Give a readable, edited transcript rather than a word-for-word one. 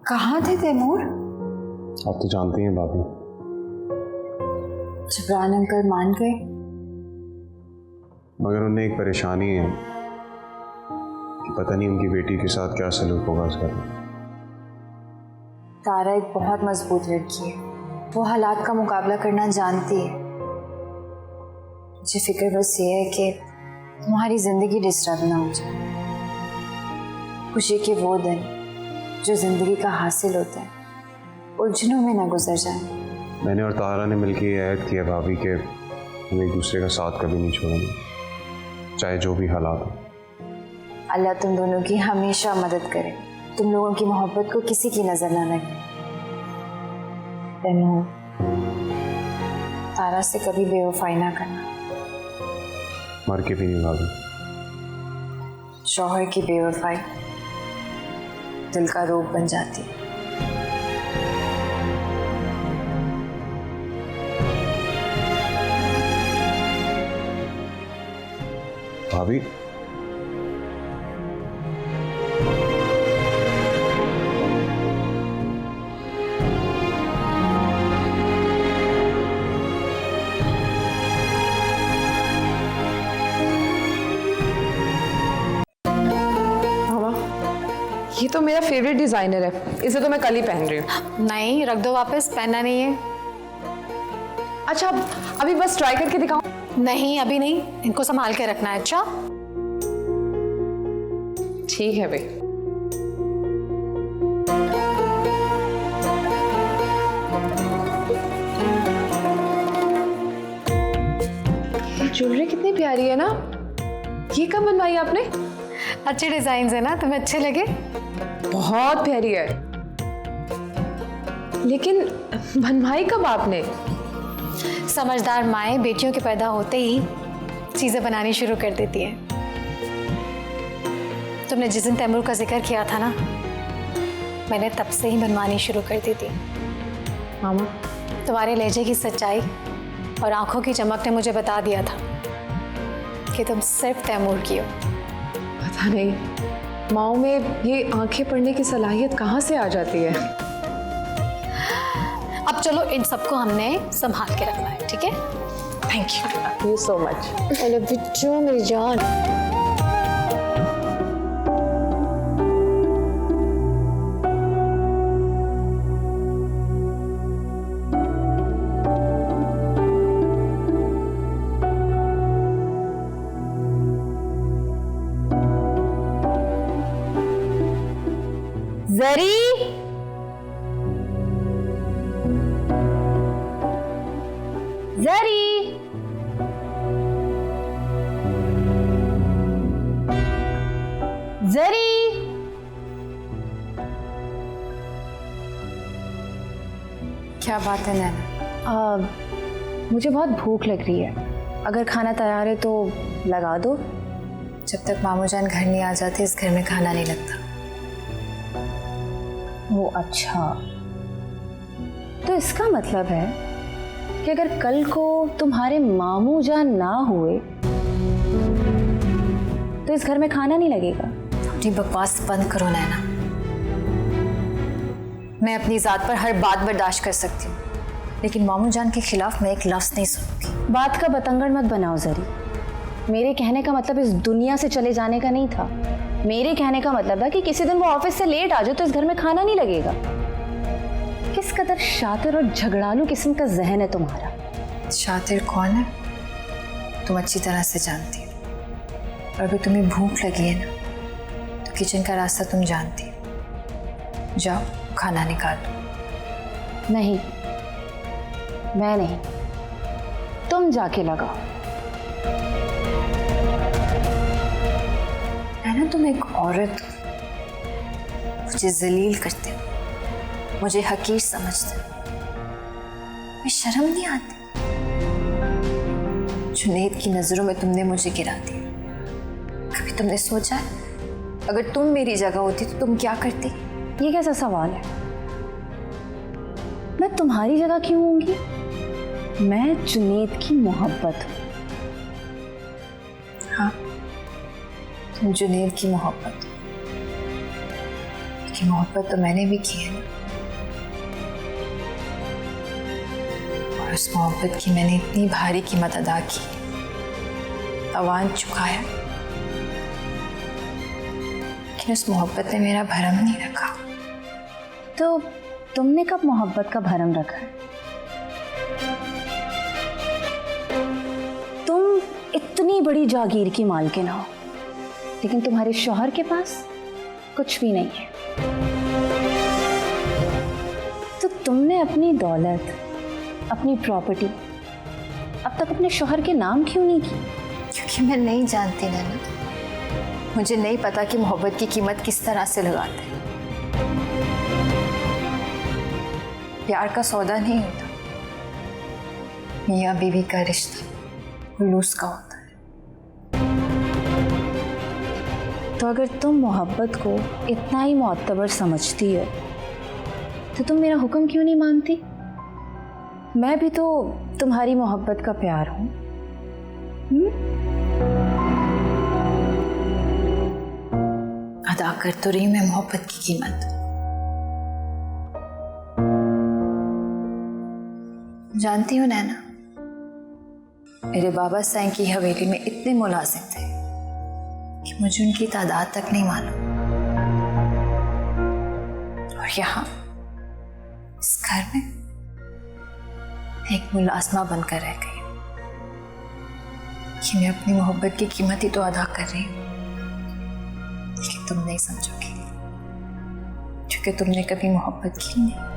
कहाँ थे तैमूर? आप तो जानती हैं भाभी। जबरान अंकल मान गए, मगर उन्हें एक परेशानी है कि पता नहीं उनकी बेटी के साथ क्या सलूक होगा उसका। तारा एक बहुत मजबूत लड़की है, वो हालात का मुकाबला करना जानती है। मुझे फिक्र बस ये है कि तुम्हारी जिंदगी डिस्टर्ब ना हो जाए। खुशी के वो दिन जो जिंदगी का हासिल होता है उलझनों में ना गुजर जाए। मैंने और तारा ने मिलकर ये ऐद किया भाभी कि हम एक दूसरे का साथ कभी नहीं छोड़ेंगे, चाहे जो भी हालात हो। अल्लाह तुम दोनों की हमेशा मदद करे, तुम लोगों की मोहब्बत को किसी की नजर ना लगे। तैमूर, तारा से कभी बेवफाई ना करना। मर के भी नहीं भाभी। शौहर की बेवफाई दिल का रोग बन जाती है। भाभी, ये तो मेरा फेवरेट डिजाइनर है, इसे तो मैं कल ही पहन रही हूँ। नहीं, रख दो वापस, पहनना नहीं है। अच्छा, अभी बस ट्राई करके दिखाऊं? नहीं, अभी नहीं, इनको संभाल के रखना है। अच्छा ठीक है भाई। ये ज्वेलरी कितनी प्यारी है ना, ये कब बनवाई आपने? अच्छे डिजाइन है ना, तुम्हें अच्छे लगे? बहुत प्यारी है, लेकिन बनवाई कब आपने? समझदार माएँ बेटियों के पैदा होते ही चीजें बनानी शुरू कर देती हैं। तुमने जिस दिन तैमूर का जिक्र किया था ना, मैंने तब से ही बनवानी शुरू कर दी थी। मामा, तुम्हारे लहजे की सच्चाई और आंखों की चमक ने मुझे बता दिया था कि तुम सिर्फ तैमूर की हो। पता नहीं माओ में ये आंखें पढ़ने की सलाहियत कहाँ से आ जाती है। अब चलो, इन सबको हमने संभाल के रखना है, ठीक है? Thank you so much. Hello Bittu मेरी जान। जरी, जरी, जरी, क्या बात है नैना? मुझे बहुत भूख लग रही है, अगर खाना तैयार है तो लगा दो। जब तक मामू जान घर नहीं आ जाते इस घर में खाना नहीं लगता। वो अच्छा, तो इसका मतलब है कि अगर कल को तुम्हारे मामू जान ना हुए तो इस घर में खाना नहीं लगेगा। अपनी बकवास बंद करो नैना। मैं अपनी जात पर हर बात बर्दाश्त कर सकती हूँ, लेकिन मामू जान के खिलाफ मैं एक लफ्ज नहीं सुनूंगी। बात का बतंगड़ मत बनाओ जरी। मेरे कहने का मतलब इस दुनिया से चले जाने का नहीं था। मेरे कहने का मतलब था कि किसी दिन वो ऑफिस से लेट आ जाए तो इस घर में खाना नहीं लगेगा। किस कदर शातिर और झगड़ालू किस्म का जहन है तुम्हारा। शातिर कौन है तुम अच्छी तरह से जानती हो, और अभी तुम्हें भूख लगी है ना, तो किचन का रास्ता तुम जानती हो। जाओ खाना निकालो। नहीं, मैं नहीं, तुम जाके लगाओ। है ना, तुम एक औरत हो, मुझे जलील करते हो, मुझे हकीर समझते हो। मैं शर्म नहीं आती? जुनैद की नजरों में तुमने मुझे गिरा दिया। कभी तुमने सोचा है अगर तुम मेरी जगह होती तो तुम क्या करती? ये कैसा सवाल है? मैं तुम्हारी जगह क्यों होंगी? मैं जुनैद की मोहब्बत हूँ। हाँ, तुम जुनैद की मोहब्बत, कि मोहब्बत तो मैंने भी की है ना, और उस मोहब्बत की मैंने इतनी भारी कीमत अदा की, तावान चुकाया, लेकिन उस मोहब्बत ने मेरा भरम नहीं रखा। तो तुमने कब मोहब्बत का भरम रखा है? तुम इतनी बड़ी जागीर की मालकिन हो, लेकिन तुम्हारे शौहर के पास कुछ भी नहीं है। तो तुमने अपनी दौलत, अपनी प्रॉपर्टी अब तक अपने शौहर के नाम क्यों नहीं की? क्योंकि मैं नहीं जानती नैना, मुझे नहीं पता कि मोहब्बत की कीमत किस तरह से लगाते हैं। प्यार का सौदा नहीं होता, मियाँ बीवी का रिश्ता उलूस का होता है। तो अगर तुम मोहब्बत को इतना ही मोतबर समझती हो तो तुम मेरा हुक्म क्यों नहीं मानती? मैं भी तो तुम्हारी मोहब्बत का प्यार हूं। अदा कर तो रही हूं मैं मोहब्बत की कीमत। जानती हूँ नैना, मेरे बाबा साईं की हवेली में इतने मुलाजिम थे कि मुझे उनकी तादाद तक नहीं मालूम, और यहाँ इस घर में एक मुलाजमा बनकर रह गई कि मैं अपनी मोहब्बत की कीमत ही तो अदा कर रही हूँ, लेकिन तुम नहीं समझोगी क्योंकि तुमने कभी मोहब्बत की नहीं।